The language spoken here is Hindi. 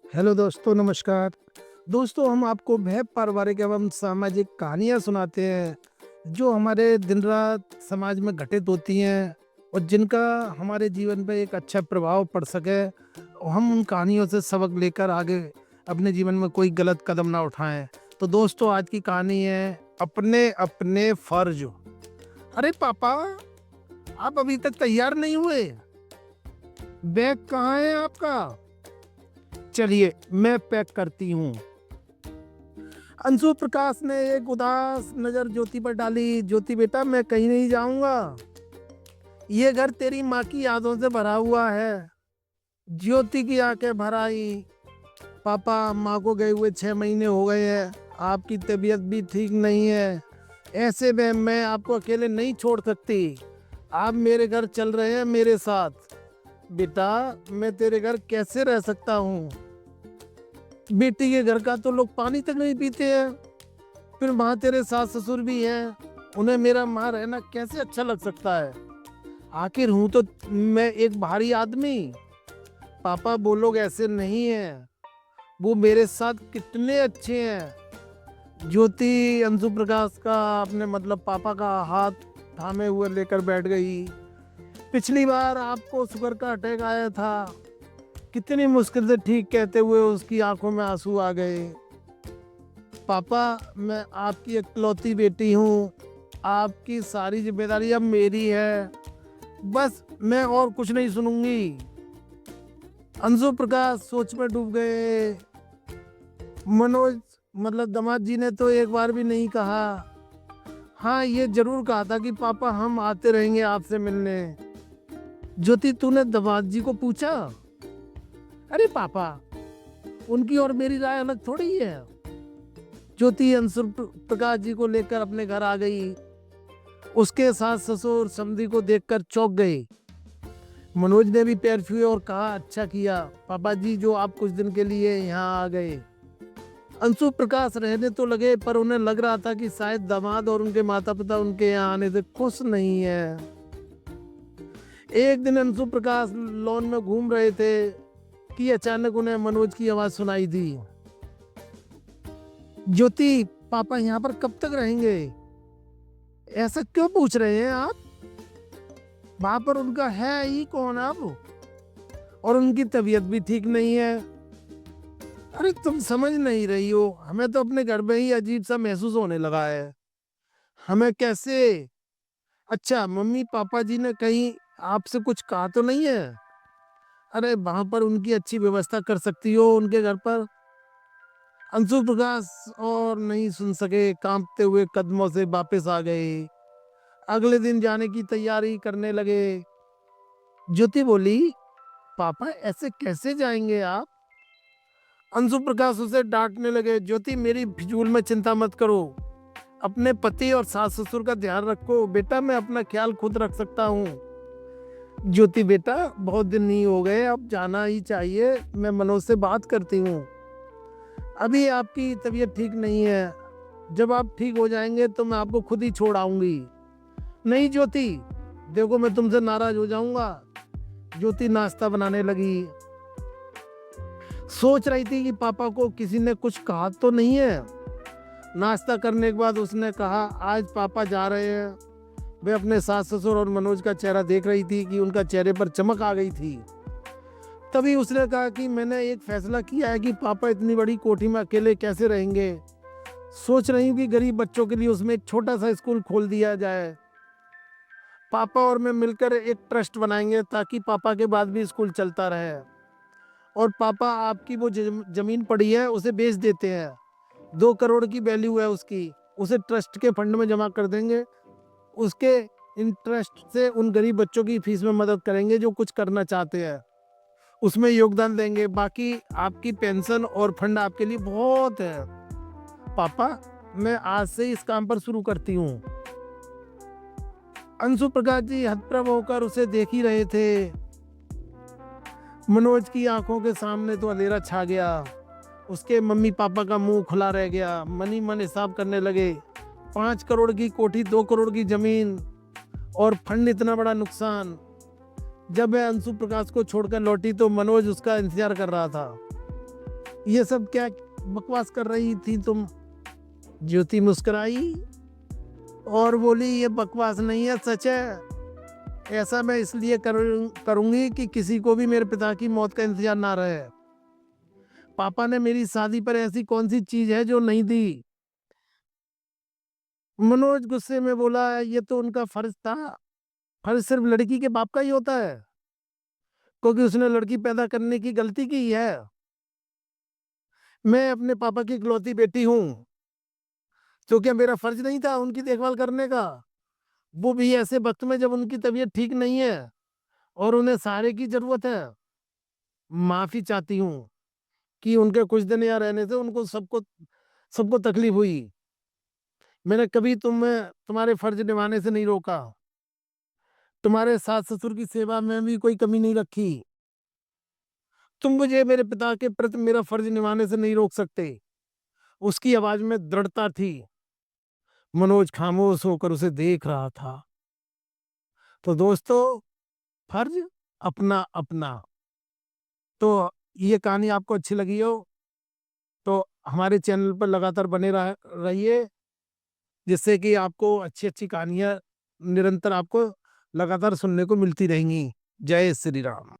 हेलो दोस्तों, नमस्कार। दोस्तों, हम आपको भय पारिवारिक एवं सामाजिक कहानियाँ सुनाते हैं, जो हमारे दिन-रात समाज में घटित होती हैं और जिनका हमारे जीवन पे एक अच्छा प्रभाव पड़ सके और हम उन कहानियों से सबक लेकर आगे अपने जीवन में कोई गलत कदम ना उठाएँ। तो दोस्तों, आज की कहानी है अपने अपने फर्ज। अरे पापा, आप अभी तक तैयार नहीं हुए? बैग कहाँ है आपका? चलिए, मैं पैक करती हूँ। अंशु प्रकाश ने एक उदास नजर ज्योति पर डाली। ज्योति बेटा, मैं कहीं नहीं जाऊंगा। ये घर तेरी माँ की यादों से भरा हुआ है। ज्योति की आंखें भर आई। पापा, माँ को गए हुए 6 महीने हो गए हैं। आपकी तबीयत भी ठीक नहीं है। ऐसे में मैं आपको अकेले नहीं छोड़ सकती। आप मेरे घर चल रहे हैं मेरे साथ। बेटा, मैं तेरे घर कैसे रह सकता हूँ? बेटी के घर का तो लोग पानी तक नहीं पीते हैं। फिर वहाँ तेरे सास ससुर भी हैं। उन्हें मेरा वहाँ रहना कैसे अच्छा लग सकता है? आखिर हूँ तो मैं एक बाहरी आदमी। पापा, वो लोग ऐसे नहीं हैं। वो मेरे साथ कितने अच्छे हैं। ज्योति अंशु प्रकाश का अपने मतलब पापा का हाथ थामे हुए लेकर बैठ गई। पिछली बार आपको शुगर का अटैक आया था। कितनी मुश्किल से ठीक कहते हुए उसकी आंखों में आंसू आ गए। पापा, मैं आपकी इकलौती बेटी हूँ। आपकी सारी जिम्मेदारी अब मेरी है। बस मैं और कुछ नहीं सुनूंगी। अंशु प्रकाश सोच में डूब गए। मनोज मतलब दामाद जी ने तो एक बार भी नहीं कहा। हाँ, ये जरूर कहा था कि पापा हम आते रहेंगे आपसे मिलने। ज्योति, तूने दामाद जी को पूछा? अरे पापा, उनकी और मेरी राय अलग थोड़ी है। ज्योति अंशु प्रकाश जी को लेकर अपने घर आ गई। उसके सास ससुर समधी को देखकर चौंक गए। मनोज ने भी पैर छुए और कहा, अच्छा किया पापा जी जो आप कुछ दिन के लिए यहाँ आ गए। अंशु प्रकाश रहने तो लगे, पर उन्हें लग रहा था कि शायद दामाद और उनके माता पिता उनके यहाँ आने से खुश नहीं है। एक दिन अंशु प्रकाश लॉन में घूम रहे थे कि अचानक उन्हें मनोज की आवाज सुनाई दी। ज्योति, पापा यहाँ पर कब तक रहेंगे? ऐसा क्यों पूछ रहे हैं आप? वहां पर उनका है ही कौन अब? और उनकी तबीयत भी ठीक नहीं है। अरे तुम समझ नहीं रही हो, हमें तो अपने घर में ही अजीब सा महसूस होने लगा है। हमें कैसे? अच्छा, मम्मी पापा जी ने कहीं आपसे कुछ कहा तो नहीं है? अरे वहां पर उनकी अच्छी व्यवस्था कर सकती हो उनके घर पर। अंशु प्रकाश और नहीं सुन सके, कांपते हुए कदमों से वापस आ गए। अगले दिन जाने की तैयारी करने लगे। ज्योति बोली, पापा ऐसे कैसे जाएंगे आप? अंशु प्रकाश उसे डांटने लगे। ज्योति, मेरी फिजूल में चिंता मत करो। अपने पति और सास ससुर का ध्यान रखो। बेटा, मैं अपना ख्याल खुद रख सकता हूँ। ज्योति बेटा, बहुत दिन नहीं हो गए, अब जाना ही चाहिए। मैं मनोज से बात करती हूँ। अभी आपकी तबीयत ठीक नहीं है। जब आप ठीक हो जाएंगे तो मैं आपको खुद ही छोड़ आऊंगी। नहीं ज्योति, देखो मैं तुमसे नाराज हो जाऊंगा। ज्योति नाश्ता बनाने लगी। सोच रही थी कि पापा को किसी ने कुछ कहा तो नहीं है। नाश्ता करने के बाद उसने कहा, आज पापा जा रहे हैं। वे अपने सास ससुर और मनोज का चेहरा देख रही थी कि उनका चेहरे पर चमक आ गई थी। तभी उसने कहा कि मैंने एक फैसला किया है कि पापा इतनी बड़ी कोठी में अकेले कैसे रहेंगे। सोच रही हूँ कि गरीब बच्चों के लिए उसमें एक छोटा सा स्कूल खोल दिया जाए। पापा और मैं मिलकर एक ट्रस्ट बनाएंगे ताकि पापा के बाद भी स्कूल चलता रहे। और पापा, आपकी वो जमीन पड़ी है उसे बेच देते हैं। 2 करोड़ की वैल्यू है उसकी। उसे ट्रस्ट के फंड में जमा कर देंगे। उसके इंटरेस्ट से उन गरीब बच्चों की फीस में मदद करेंगे जो कुछ करना चाहते हैं। उसमें योगदान देंगे। बाकी आपकी पेंशन और फंड आपके लिए बहुत है। पापा, मैं आज से इस काम पर शुरू करती हूँ। अंशु प्रकाश जी हतप्रभ होकर उसे देख ही रहे थे। मनोज की आंखों के सामने तो अंधेरा छा गया। उसके मम्मी पापा का मुंह खुला रह गया। मन ही मन हिसाब करने लगे। 5 करोड़ की कोठी, 2 करोड़ की जमीन और फंड, इतना बड़ा नुकसान। जब वह अंशु प्रकाश को छोड़कर लौटी तो मनोज उसका इंतजार कर रहा था। ये सब क्या बकवास कर रही थी तुम? ज्योति मुस्कुराई और बोली, ये बकवास नहीं है, सच है। ऐसा मैं इसलिए करूंगी कि किसी को भी मेरे पिता की मौत का इंतजार ना रहे। पापा ने मेरी शादी पर ऐसी कौन सी चीज है जो नहीं दी? मनोज गुस्से में बोला, ये तो उनका फर्ज था। फर्ज सिर्फ लड़की के बाप का ही होता है, क्योंकि उसने लड़की पैदा करने की गलती की है। मैं अपने पापा की इकलौती बेटी हूँ, तो क्या मेरा फर्ज नहीं था उनकी देखभाल करने का? वो भी ऐसे वक्त में जब उनकी तबीयत ठीक नहीं है और उन्हें सहारे की जरूरत है। माफी चाहती हूँ कि उनके कुछ दिन यहाँ रहने से उनको सबको सबको तकलीफ हुई। मैंने कभी तुम्हें तुम्हारे फर्ज निभाने से नहीं रोका। तुम्हारे सास ससुर की सेवा में भी कोई कमी नहीं रखी। तुम मुझे मेरे पिता के प्रति मेरा फर्ज निभाने से नहीं रोक सकते। उसकी आवाज में दृढ़ता थी। मनोज खामोश होकर उसे देख रहा था। तो दोस्तों, फर्ज अपना अपना। तो ये कहानी आपको अच्छी लगी हो तो हमारे चैनल पर लगातार बने रहिए, जिससे कि आपको अच्छी अच्छी कहानियां निरंतर आपको लगातार सुनने को मिलती रहेंगी। जय श्री राम।